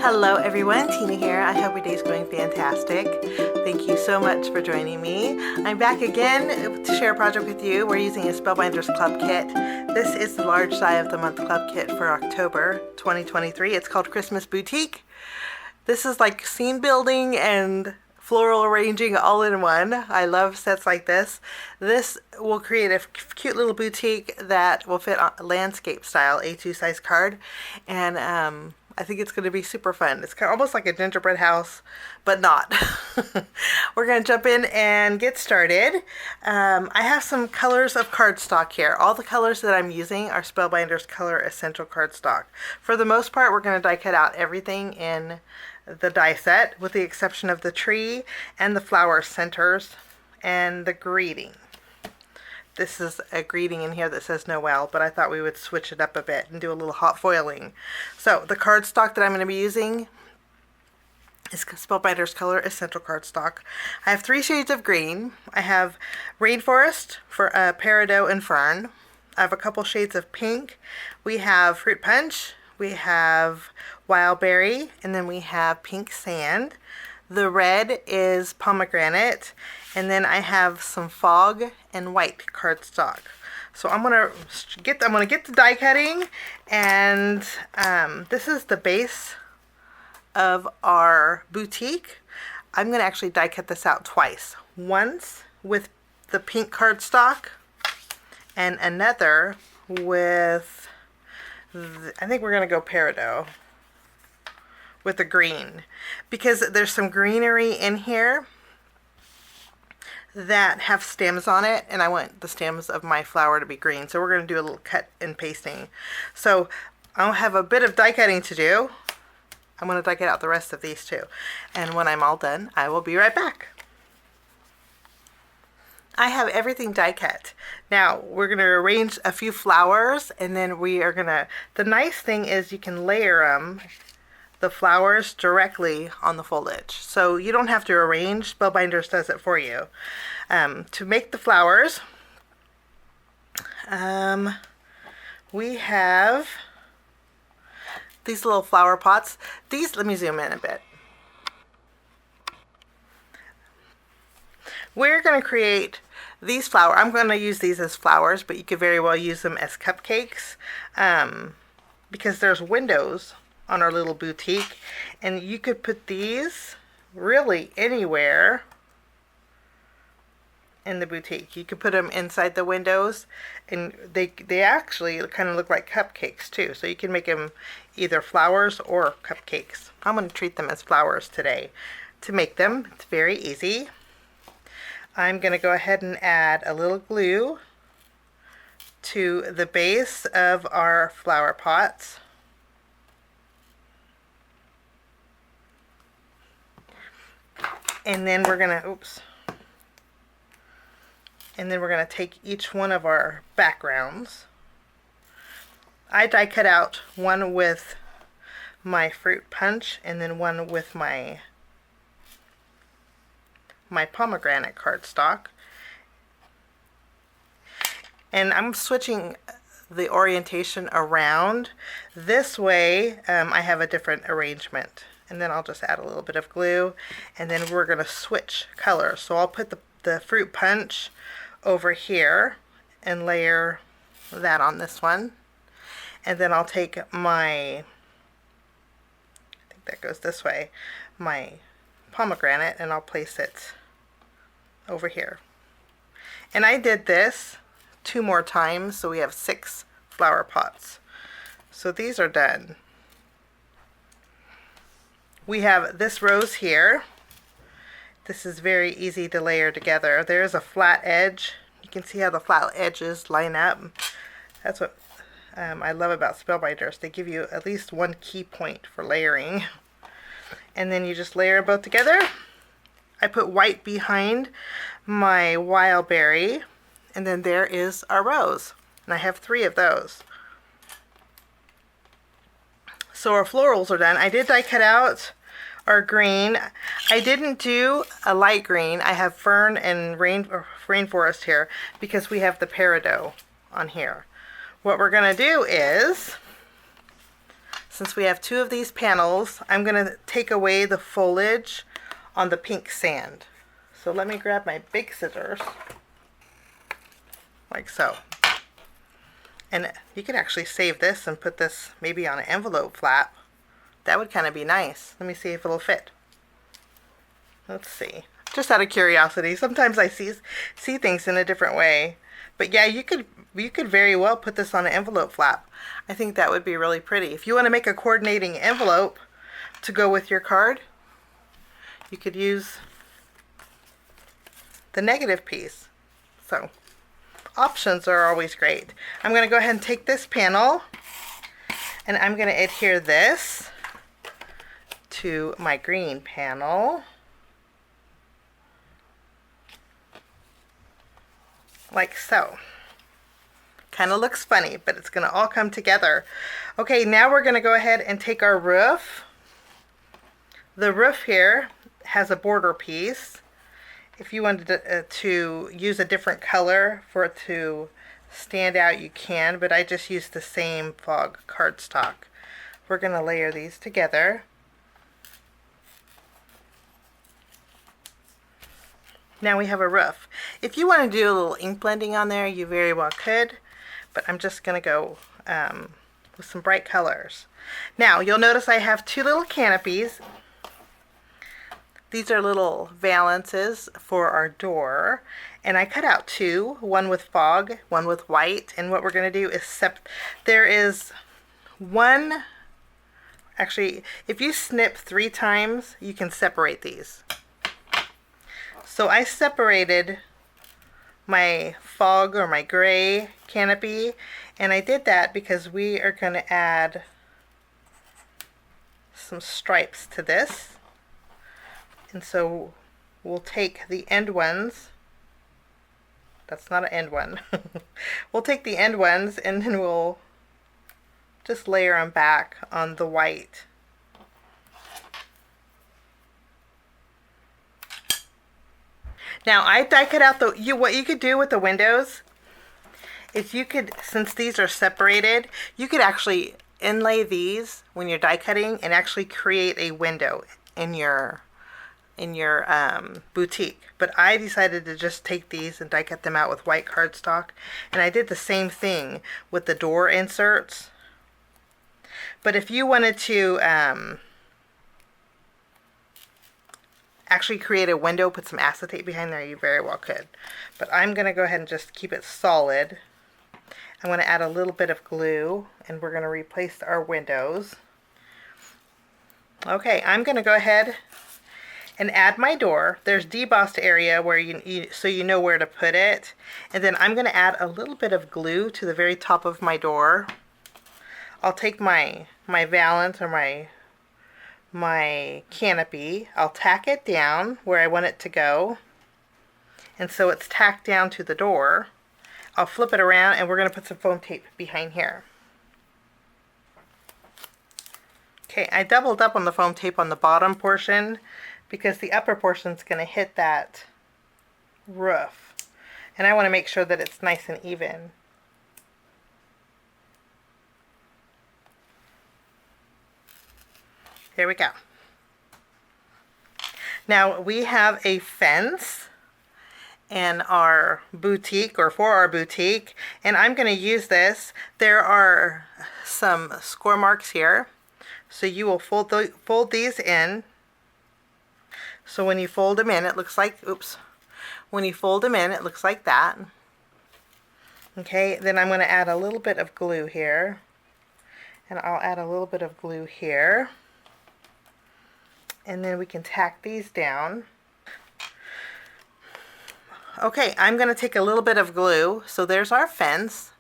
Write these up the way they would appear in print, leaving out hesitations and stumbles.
Hello everyone, Tina here. I hope your day's going fantastic. Thank you so much for joining me. I'm back again to share a project with you. We're using a Spellbinders Club kit. This is the large Die of the Month Club kit for October 2023. It's called Christmas Boutique. This is like scene building and floral arranging all in one. I love sets like this. This will create a cute little boutique that will fit on landscape style A2 size card, and I think it's going to be super fun. It's kind of almost like a gingerbread house, but not. We're going to jump in and get started. I have some colors of cardstock here. All the colors that I'm using are Spellbinders Color Essential Cardstock. For the most part, we're going to die cut out everything in the die set, with the exception of the tree and the flower centers and the greeting. This is a greeting in here that says Noel, but I thought we would switch it up a bit and do a little hot foiling. So the cardstock that I'm going to be using is Spellbinders Color Essential Cardstock. I have 3 shades of green. I have Rainforest for Peridot and Fern. I have a couple shades of pink. We have Fruit Punch. We have Wild Berry, and then we have Pink Sand. The red is Pomegranate, and then I have some Fog and white cardstock. So I'm gonna get the die cutting, and this is the base of our boutique. I'm gonna actually die cut this out twice. Once with the pink cardstock, and another with I think we're going to go Peridot with the green, because there's some greenery in here that have stems on it, and I want the stems of my flower to be green. So we're going to do a little cut and pasting. So I'll have a bit of die cutting to do. I'm going to die cut out the rest of these too. And when I'm all done, I will be right back. I have everything die cut. Now we're going to arrange a few flowers, and then we are going to, the nice thing is you can layer the flowers directly on the foliage. So you don't have to arrange, Spellbinders does it for you. To make the flowers, we have these little flower pots. These, let me zoom in a bit. We're going to create these flowers. I'm going to use these as flowers, but you could very well use them as cupcakes, because there's windows on our little boutique, and you could put these really anywhere in the boutique. You could put them inside the windows, and they actually kind of look like cupcakes too. So you can make them either flowers or cupcakes. I'm going to treat them as flowers today. To make them, it's very easy. I'm going to go ahead and add a little glue to the base of our flower pots. And then we're going to, and then we're going to take each one of our backgrounds. I die cut out one with my Fruit Punch, and then one with my Pomegranate cardstock. And I'm switching the orientation around. This way I have a different arrangement. And then I'll just add a little bit of glue, and then we're going to switch colors. So I'll put the Fruit Punch over here and layer that on this one. And then I'll take I think that goes this way, my Pomegranate, and I'll place it over here. And I did this 2 more times, so we have 6 flower pots. So these are done. We have this rose here. This is very easy to layer together. There's a flat edge. You can see how the flat edges line up. That's what I love about Spellbinders. They give you at least one key point for layering. And then you just layer both together. I put white behind my Wild Berry, and then there is our rose. And I have 3 of those. So our florals are done. I did die cut out our green. I didn't do a light green. I have Fern and Rainforest here because we have the Peridot on here. What we're going to do is since we have 2 of these panels, I'm going to take away the foliage on the pink sand. So let me grab my big scissors, like so. And you could actually save this and put this maybe on an envelope flap. That would kind of be nice. Let me see if it'll fit. Let's see. Just out of curiosity, sometimes I see things in a different way. But yeah, you could very well put this on an envelope flap. I think that would be really pretty. If you want to make a coordinating envelope to go with your card, you could use the negative piece. So options are always great. I'm going to go ahead and take this panel and I'm going to adhere this to my green panel. Like so. Kind of looks funny, but it's going to all come together. Okay, now we're going to go ahead and take our roof. The roof here has a border piece. If you wanted to use a different color for it to stand out, you can, but I just used the same fog cardstock. We're going to layer these together. Now we have a roof. If you want to do a little ink blending on there, you very well could, but I'm just going to go with some bright colors. Now you'll notice I have 2 little canopies. These are little valances for our door, and I cut out 2, one with fog, one with white, and what we're going to do is there is one, actually if you snip 3 times you can separate these. So I separated my fog or my gray canopy, and I did that because we are going to add some stripes to this. And so we'll take the end ones. That's not an end one. We'll take the end ones and then we'll just layer them back on the white. Now I die cut out what you could do with the windows is you could, since these are separated, you could actually inlay these when you're die cutting and actually create a window in your boutique. But I decided to just take these and die cut them out with white cardstock, and I did the same thing with the door inserts. But if you wanted to actually create a window, put some acetate behind there, you very well could. But I'm going to go ahead and just keep it solid. I'm going to add a little bit of glue and we're going to replace our windows. Okay, I'm going to go ahead and add my door. There's debossed area where so you know where to put it. And then I'm going to add a little bit of glue to the very top of my door. I'll take my valance or my canopy, I'll tack it down where I want it to go, and so it's tacked down to the door. I'll flip it around and we're going to put some foam tape behind here. Okay, I doubled up on the foam tape on the bottom portion because the upper portion is going to hit that roof, and I want to make sure that it's nice and even. There we go. Now we have a fence in our boutique, or for our boutique, and I'm going to use this. There are some score marks here, so you will fold these in. So when you fold them in, it looks like, oops, when you fold them in, it looks like that. Okay, then I'm going to add a little bit of glue here, and I'll add a little bit of glue here. And then we can tack these down. Okay, I'm going to take a little bit of glue. So there's our fence.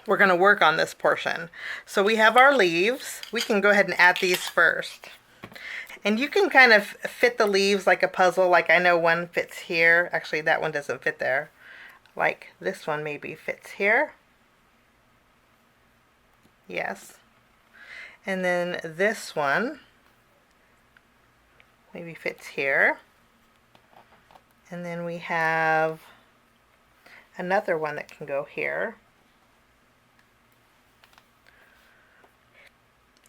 We're going to work on this portion. So we have our leaves. We can go ahead and add these first. And you can kind of fit the leaves like a puzzle. Like I know one fits here. Actually, that one doesn't fit there. Like this one maybe fits here. Yes. And then this one maybe fits here. And then we have another one that can go here.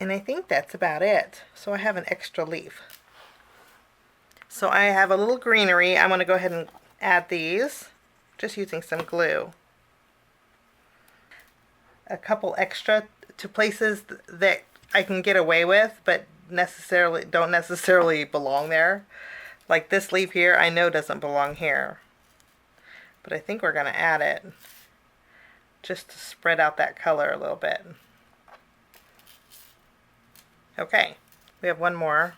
And I think that's about it. So I have an extra leaf. So I have a little greenery. I'm going to go ahead and add these, just using some glue. A couple extra to places that I can get away with, but don't necessarily belong there. Like this leaf here, I know doesn't belong here. But I think we're going to add it just to spread out that color a little bit. Okay, we have one more.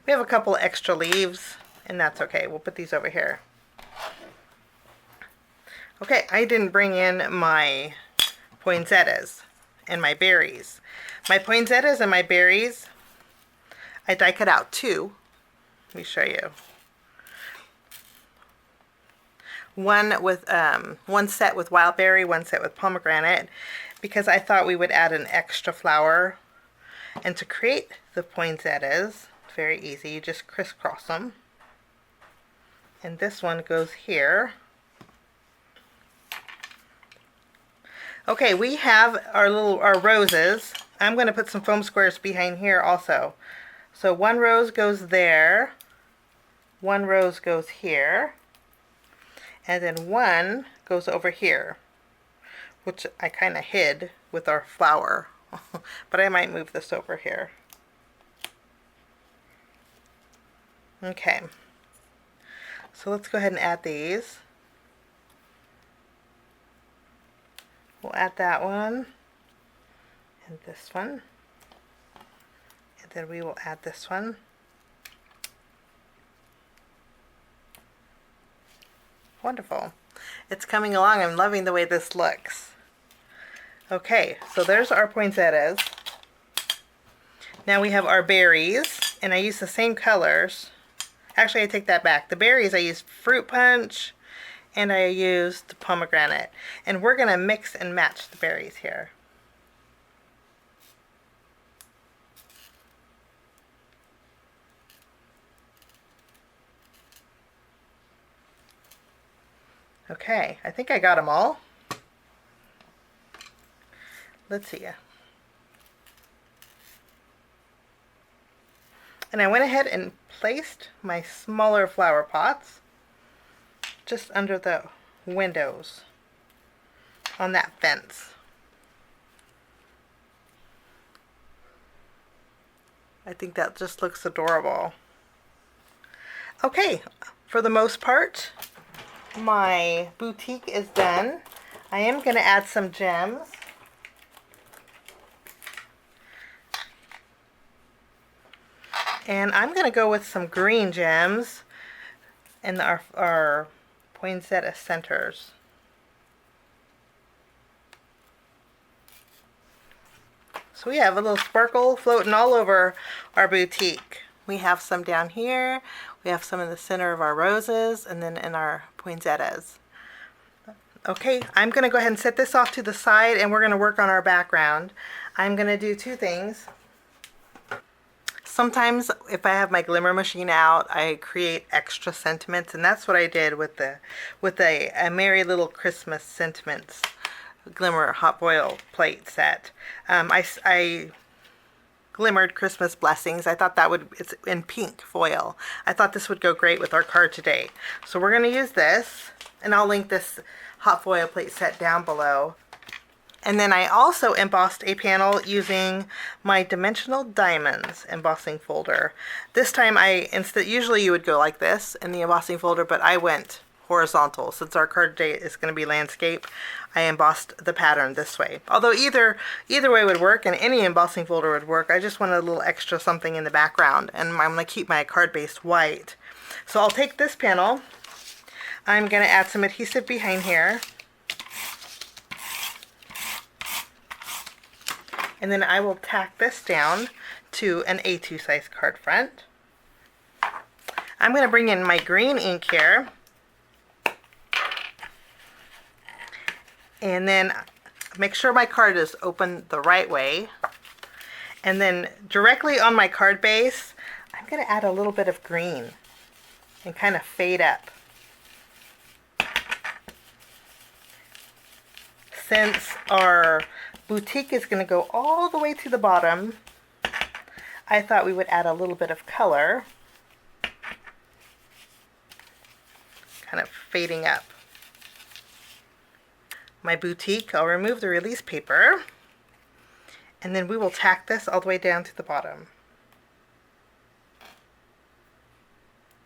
We have a couple extra leaves, and that's okay. We'll put these over here. Okay, I didn't bring in my poinsettias and my berries. My poinsettias and my berries, I die cut out two. Let me show you. One set with wild berry, one set with pomegranate, because I thought we would add an extra flower. And to create the poinsettias, very easy, you just crisscross them. And this one goes here. Okay, we have our roses. I'm going to put some foam squares behind here also. So one rose goes there, one rose goes here, and then one goes over here, which I kind of hid with our flower, but I might move this over here. Okay, so let's go ahead and add these. We'll add that one and this one, and then we will add this one. Wonderful. It's coming along. I'm loving the way this looks. Okay, so there's our poinsettias. Now we have our berries, and I use the same colors. Actually, I take that back. The berries I used fruit punch, and I used pomegranate. And we're going to mix and match the berries here. Okay, I think I got them all. Let's see. And I went ahead and placed my smaller flower pots just under the windows on that fence. I think that just looks adorable. Okay, for the most part, my boutique is done. I am going to add some gems. And I'm going to go with some green gems in our poinsettia centers. So we have a little sparkle floating all over our boutique. We have some down here, we have some in the center of our roses, and then in our poinsettias. Okay, I'm going to go ahead and set this off to the side, and we're going to work on our background. I'm going to do two things. Sometimes if I have my Glimmer machine out, I create extra sentiments, and that's what I did with a Merry Little Christmas Sentiments Glimmer hot foil plate set. I glimmered Christmas blessings. I thought it's in pink foil. I thought this would go great with our card today. So we're going to use this, and I'll link this hot foil plate set down below. And then I also embossed a panel using my Dimensional Diamonds embossing folder. This time usually you would go like this in the embossing folder, but I went horizontal. Since our card today is going to be landscape, I embossed the pattern this way. Although either way would work, and any embossing folder would work. I just wanted a little extra something in the background, and I'm going to keep my card base white. So I'll take this panel. I'm going to add some adhesive behind here. And then I will tack this down to an A2 size card front. I'm going to bring in my green ink here. And then make sure my card is open the right way. And then directly on my card base, I'm going to add a little bit of green and kind of fade up. Since our Boutique is going to go all the way to the bottom. I thought we would add a little bit of color, kind of fading up. My Boutique, I'll remove the release paper, and then we will tack this all the way down to the bottom,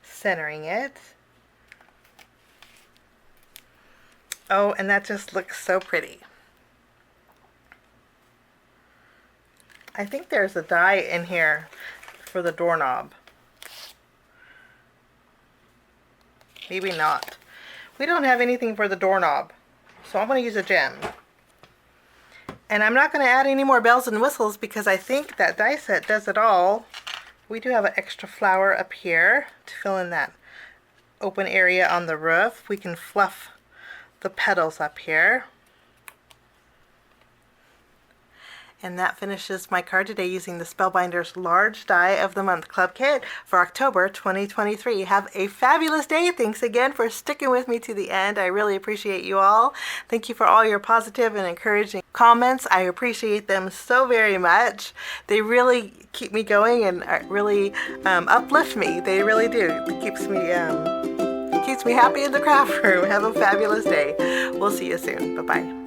centering it. Oh, and that just looks so pretty. I think there's a die in here for the doorknob. Maybe not. We don't have anything for the doorknob, so I'm going to use a gem. And I'm not going to add any more bells and whistles because I think that die set does it all. We do have an extra flower up here to fill in that open area on the roof. We can fluff the petals up here. And that finishes my card today using the Spellbinders Large Die of the Month Club Kit for October 2023. Have a fabulous day. Thanks again for sticking with me to the end. I really appreciate you all. Thank you for all your positive and encouraging comments. I appreciate them so very much. They really keep me going and really uplift me. They really do. It keeps me happy in the craft room. Have a fabulous day. We'll see you soon. Bye-bye.